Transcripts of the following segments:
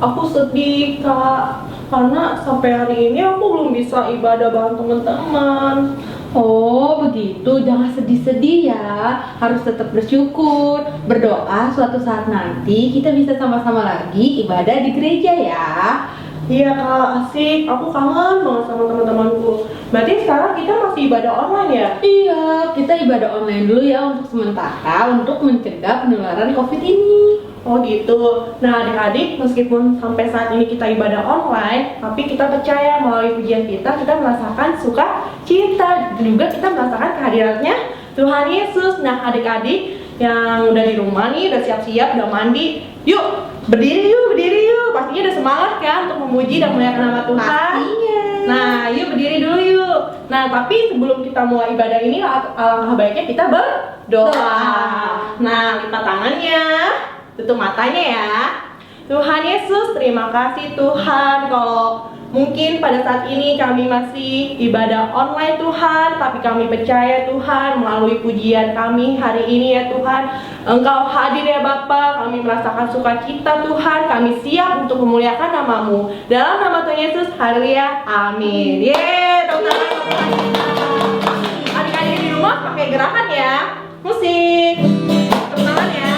Aku sedih Kak, karena sampai hari ini aku belum bisa ibadah bareng teman-teman. Oh begitu, jangan sedih-sedih ya. Harus tetap bersyukur. Berdoa suatu saat nanti kita bisa sama-sama lagi ibadah di gereja ya. Iya Kak, asik. Aku kangen banget sama teman-temanku. Berarti sekarang kita masih ibadah online ya? Iya, kita ibadah online dulu ya untuk sementara untuk mencegah penularan COVID ini. Oh gitu. Nah adik-adik, meskipun sampai saat ini kita ibadah online, tapi kita percaya melalui pujian kita merasakan sukacita. Dan juga kita merasakan kehadirannya Tuhan Yesus. Nah adik-adik yang udah di rumah nih, udah siap-siap, udah mandi, yuk berdiri yuk. Pastinya udah semangat kan untuk memuji dan memuliakan nama Tuhan. Pastinya. Nah yuk berdiri dulu yuk. Nah tapi sebelum kita mulai ibadah ini, alangkah baiknya kita berdoa. Nah lipat tangannya, tutup matanya ya. Tuhan Yesus, terima kasih Tuhan kalau mungkin pada saat ini kami masih ibadah online Tuhan, tapi kami percaya Tuhan melalui pujian kami hari ini ya Tuhan, Engkau hadir ya Bapa, kami merasakan sukacita Tuhan, kami siap untuk memuliakan namamu. Dalam nama Tuhan Yesus, haleluya, amin. Yeay, teman-teman. Adik-adik di rumah pakai gerakan ya, musik, tepuk tangan ya.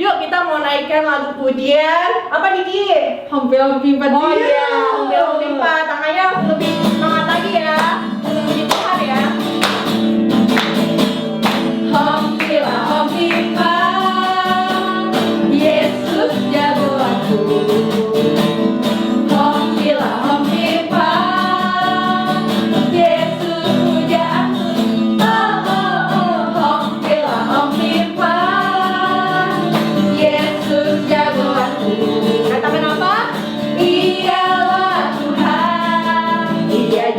Yuk kita mau naikkan lagu pujian. Apa Diki? Hampir-hampir Oh iya, hampir-hampir tangannya lebih semangat lagi ya. Puji Tuhan ya. Hampir Yesus jagoanku. Hampir Yesus pujaanku. Hampir Yesus jagoanku. Katakan apa? Ialah Tuhan, Dia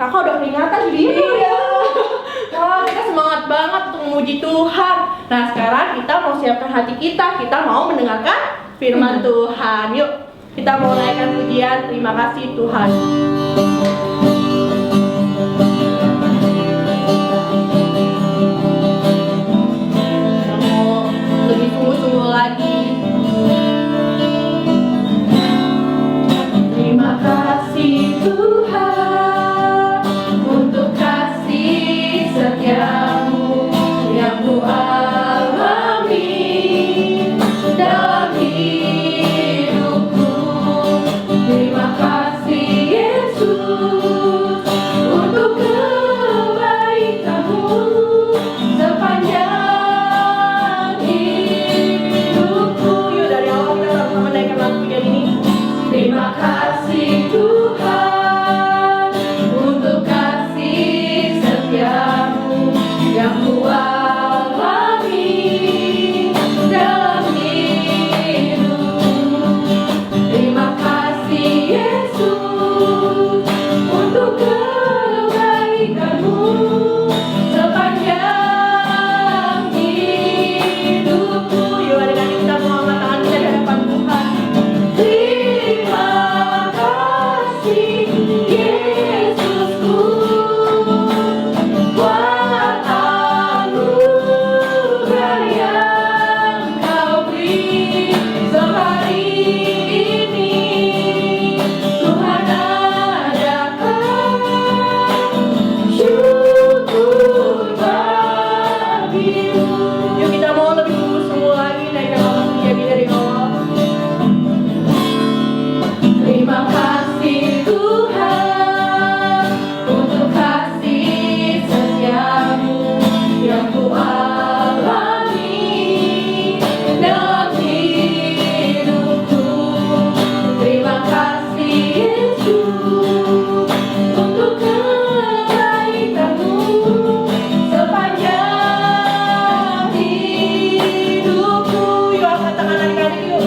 kakak udah keringatan jadi iya. Wah, kita semangat banget untuk memuji Tuhan. Nah, sekarang kita mau siapkan hati kita mau mendengarkan firman Tuhan. Yuk, kita mau naikkan pujian terima kasih Tuhan. Kita mau lebih sungguh-sungguh lagi. Terima kasih Tuhan untuk kasih setiamu yang ku alami dalam hidupku. Terima kasih Yesus untuk kebaikanmu sepanjang hidupku. Yuk dari awal kita sama-sama naikkan lagu pujian ini. Terima kasih Tuhan untuk kasih setiamu yang ku alami dalam hidupku. Terima kasih Yesus untuk kebaikanmu sepanjang hidupku. Yuk adik-adik kita mau angkat tangan kita di hadapan Tuhan. Terima kasih Yesusku buat anugerah yang Kau beri sehari ini. Tuhan adakan syukur bagimu. Yuk kita mau lebih sungguh-sungguh lagi naikkan lagu pujian dari awal. Terima kasih Tuhan untuk kasih setiamu yang ku alami dalam hidupku. Terima kasih Yesus untuk kebaikanmu sepanjang hidupku. Yuk angkat tangan adik-adik yuk.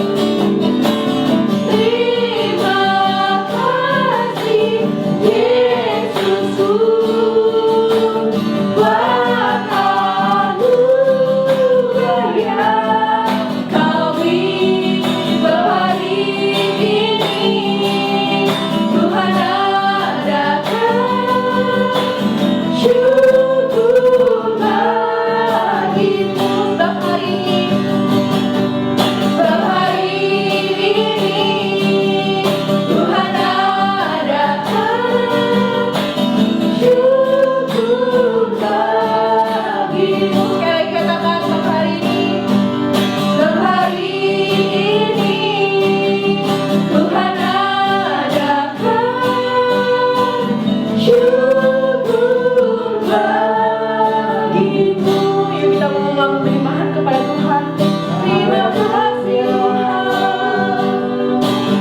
Terima kasih Yesusku buat anugerah yang Kau beri sehari ini. Tuhan adakan syukur bagimu sehari ini. Tuhan adakan syukur bagimu. Sekali lagi katakan sehari ini. Sehari ini Tuhan adakan syukur bagimu. Yuk kita mau mengaku beriman kepada Tuhan. Terima kasih Tuhan.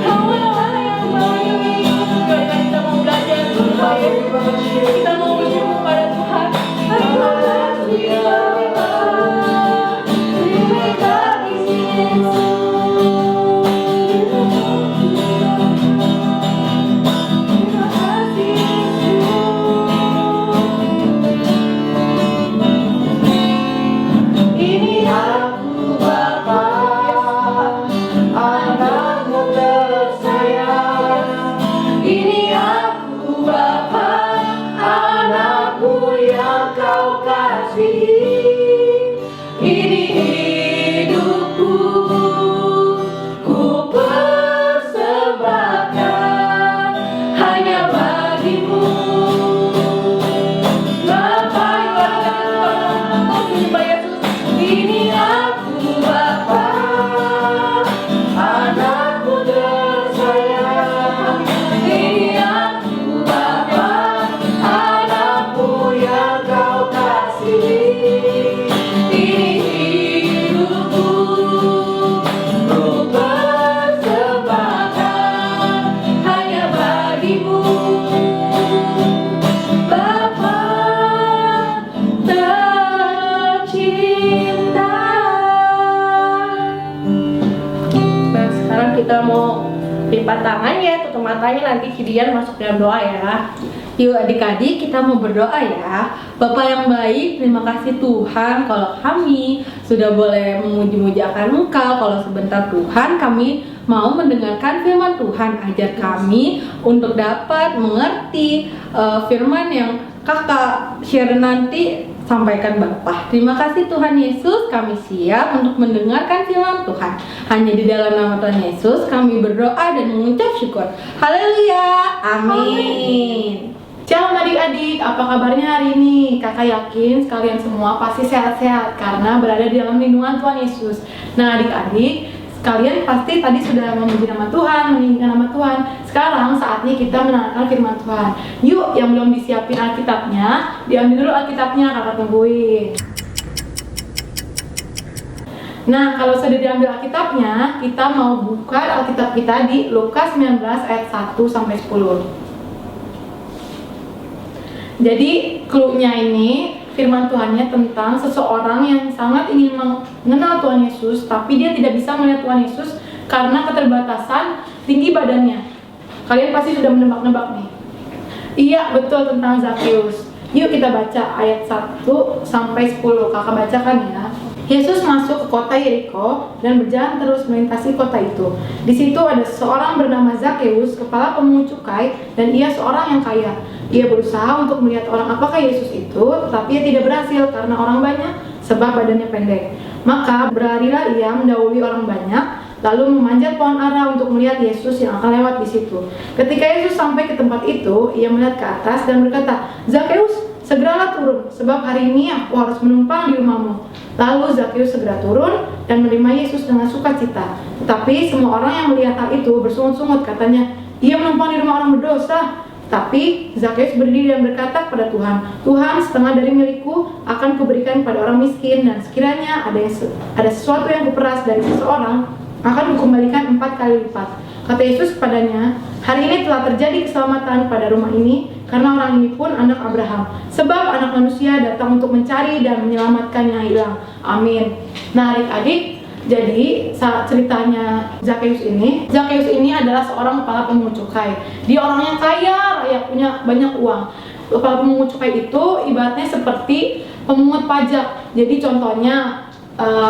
Kaulah yang baik. Karena kita mau belajar supaya kita mau bersyukur pada Tuhan. Terima kasih Tuhan. Terima kasih Yesus. Terima kasih Yesus. Ini aku Bapa, anakmu tersayang. Ini aku Bapa, anakmu yang Kau kasihi. Ini hidupku, ku persembahkan hanya bagimu. Bapa yang Yesus. Ini aku Bapa, anakmu tersayang. Ini aku Bapa, anakmu yang Kau kasihi. Ini hidupku, ku persembahkan hanya bagimu. Bapa tercinta. Nah, sekarang kita mau lipat tangannya, tutup matanya, nanti Cidian masuk dalam doa ya. Yuk adik-adik, kita mau berdoa ya. Bapak yang baik, terima kasih Tuhan kalau kami sudah boleh memuji-mujiakan Engkau. Kalau sebentar Tuhan, kami mau mendengarkan firman Tuhan. Ajar kami untuk dapat mengerti firman yang kakak share nanti sampaikan Bapak. Terima kasih Tuhan Yesus, kami siap untuk mendengarkan firman Tuhan. Hanya di dalam nama Tuhan Yesus kami berdoa dan mengucap syukur. Haleluya, amin. Shalom adik-adik, apa kabarnya hari ini? Kakak yakin kalian semua pasti sehat-sehat karena berada di dalam lindungan Tuhan Yesus. Nah adik-adik, kalian pasti tadi sudah memuji nama Tuhan, meninggikan nama Tuhan. Sekarang saatnya kita mendengarkan firman Tuhan. Yuk, yang belum disiapin Alkitabnya, diambil dulu Alkitabnya, kakak tungguin. Nah, kalau sudah diambil Alkitabnya, kita mau buka Alkitab kita di Lukas 19 ayat 1 sampai 10. Jadi clue-nya ini firman Tuhannya tentang seseorang yang sangat ingin mengenal Tuhan Yesus, tapi dia tidak bisa melihat Tuhan Yesus karena keterbatasan tinggi badannya. Kalian pasti sudah menebak-nebak nih. Iya, betul, tentang Zakheus. Yuk kita baca ayat 1 sampai 10. Kakak bacakan ya. Yesus masuk ke kota Yeriko dan berjalan terus melintasi kota itu. Di situ ada seorang bernama Zakheus, kepala pemungut cukai, dan ia seorang yang kaya. Ia berusaha untuk melihat orang apakah Yesus itu, tetapi ia tidak berhasil karena orang banyak, sebab badannya pendek. Maka berlarilah ia mendahului orang banyak, lalu memanjat pohon ara untuk melihat Yesus yang akan lewat di situ. Ketika Yesus sampai ke tempat itu, ia melihat ke atas dan berkata, "Zakheus, segeralah turun, sebab hari ini aku harus menumpang di rumahmu." Lalu Zakheus segera turun dan menerima Yesus dengan sukacita. Tetapi semua orang yang melihat hal itu bersungut-sungut, katanya, "Ia menumpang di rumah orang berdosa." Tapi Zakheus berdiri dan berkata kepada Tuhan, "Tuhan, setengah dari milikku akan kuberikan pada orang miskin, dan sekiranya ada sesuatu yang kuperas dari seseorang, akan kukembalikan 4 kali lipat." Kata Yesus kepadanya, "Hari ini telah terjadi keselamatan pada rumah ini, karena orang ini pun anak Abraham. Sebab anak manusia datang untuk mencari dan menyelamatkan yang hilang." Amin. Nah adik-adik, jadi saat ceritanya Zakheus ini adalah seorang kepala pemungut cukai. Dia orangnya kaya raya, punya banyak uang. Kepala pemungut cukai itu ibaratnya seperti pemungut pajak. Jadi contohnya,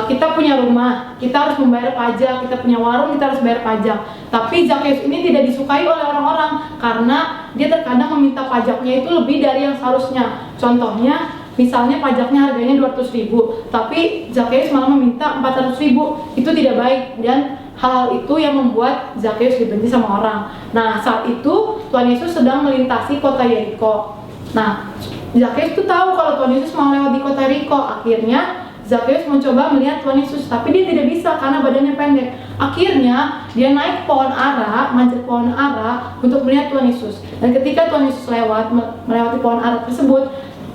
kita punya rumah, kita harus membayar pajak, kita punya warung, kita harus bayar pajak. Tapi Zakheus ini tidak disukai oleh orang-orang karena dia terkadang meminta pajaknya itu lebih dari yang seharusnya. Contohnya, misalnya pajaknya harganya 200.000, tapi Zakheus malah meminta 400.000. Itu tidak baik, dan hal itu yang membuat Zakheus dibenci sama orang. Nah, saat itu Tuhan Yesus sedang melintasi kota Yeriko. Nah, Zakheus tuh tahu kalau Tuhan Yesus mau lewat di kota Yeriko. Akhirnya Zakheus mencoba melihat Tuhan Yesus, tapi dia tidak bisa karena badannya pendek. Akhirnya dia naik pohon ara, manjat pohon ara untuk melihat Tuhan Yesus. Dan ketika Tuhan Yesus melewati pohon ara tersebut,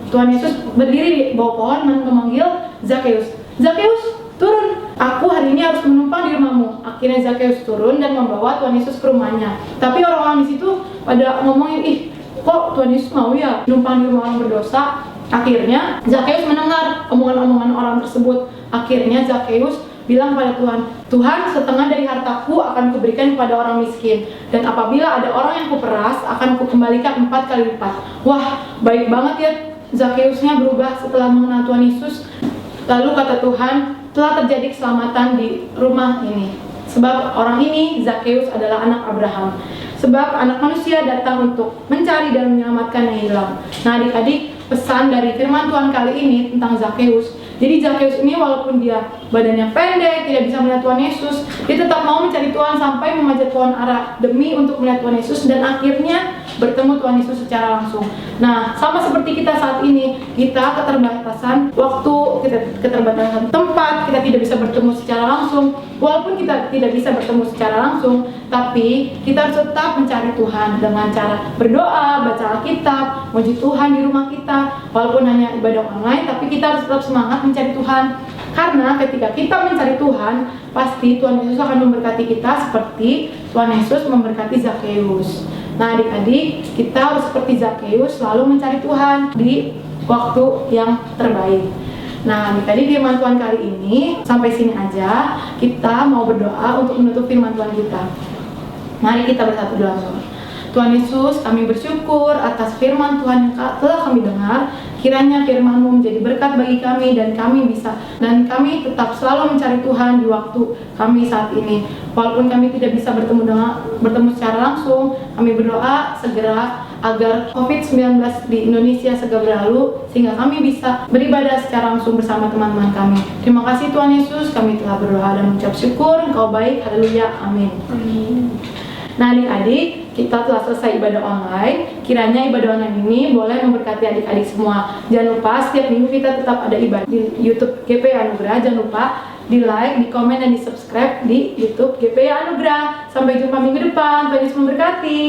Tuhan Yesus berdiri di bawah pohon dan memanggil Zakheus. "Zakheus, turun. Aku hari ini harus menumpang di rumahmu." Akhirnya Zakheus turun dan membawa Tuhan Yesus ke rumahnya. Tapi orang-orang di situ pada ngomongin, "Ih, kok Tuhan Yesus mau ya numpang di rumah orang berdosa?" Akhirnya Zakheus mendengar omongan-omongan orang tersebut. Akhirnya Zakheus bilang pada Tuhan, "Tuhan, setengah dari hartaku akan kuberikan kepada orang miskin, dan apabila ada orang yang kuperas, akan kukembalikan 4 kali lipat." Wah, baik banget ya Zakheusnya berubah setelah mengenal Tuhan Yesus. Lalu kata Tuhan, telah terjadi keselamatan di rumah ini. Sebab orang ini, Zakheus, adalah anak Abraham. Sebab anak manusia datang untuk mencari dan menyelamatkan yang hilang. Nah adik-adik, pesan dari firman Tuhan kali ini tentang Zakheus. Jadi Zakheus ini walaupun dia badannya pendek, tidak bisa melihat Tuhan Yesus, dia tetap mau mencari Tuhan sampai memanjat pohon ara demi untuk melihat Tuhan Yesus, dan akhirnya bertemu Tuhan Yesus secara langsung. Nah, sama seperti kita saat ini, kita keterbatasan waktu, kita keterbatasan tempat, kita tidak bisa bertemu secara langsung. Walaupun kita tidak bisa bertemu secara langsung, tapi kita harus tetap mencari Tuhan dengan cara berdoa, baca Alkitab, memuji Tuhan di rumah kita. Walaupun hanya ibadah online, tapi kita harus tetap semangat mencari Tuhan. Karena ketika kita mencari Tuhan, pasti Tuhan Yesus akan memberkati kita seperti Tuhan Yesus memberkati Zakheus. Nah adik-adik, kita harus seperti Zakheus selalu mencari Tuhan di waktu yang terbaik. Nah adik-adik, firman Tuhan kali ini sampai sini aja. Kita mau berdoa untuk menutup firman Tuhan kita. Mari kita bersatu dalam doa. Tuhan Yesus, kami bersyukur atas firman Tuhan yang telah kami dengar. Kiranya firman-Mu menjadi berkat bagi kami dan kami tetap selalu mencari Tuhan di waktu kami saat ini. Walaupun kami tidak bisa bertemu secara langsung, kami berdoa segera agar COVID-19 di Indonesia segera berlalu sehingga kami bisa beribadah secara langsung bersama teman-teman kami. Terima kasih Tuhan Yesus, kami telah berdoa dan mengucap syukur. Engkau baik, haleluya, amin. Nah adik-adik, kita telah selesai ibadah online. Kiranya ibadah online ini boleh memberkati adik-adik semua. Jangan lupa setiap minggu kita tetap ada ibadah di YouTube GPI Anugerah. Jangan lupa di like, di komen, dan di subscribe di YouTube GPI Anugerah. Sampai jumpa minggu depan. Tuhan Yesus memberkati.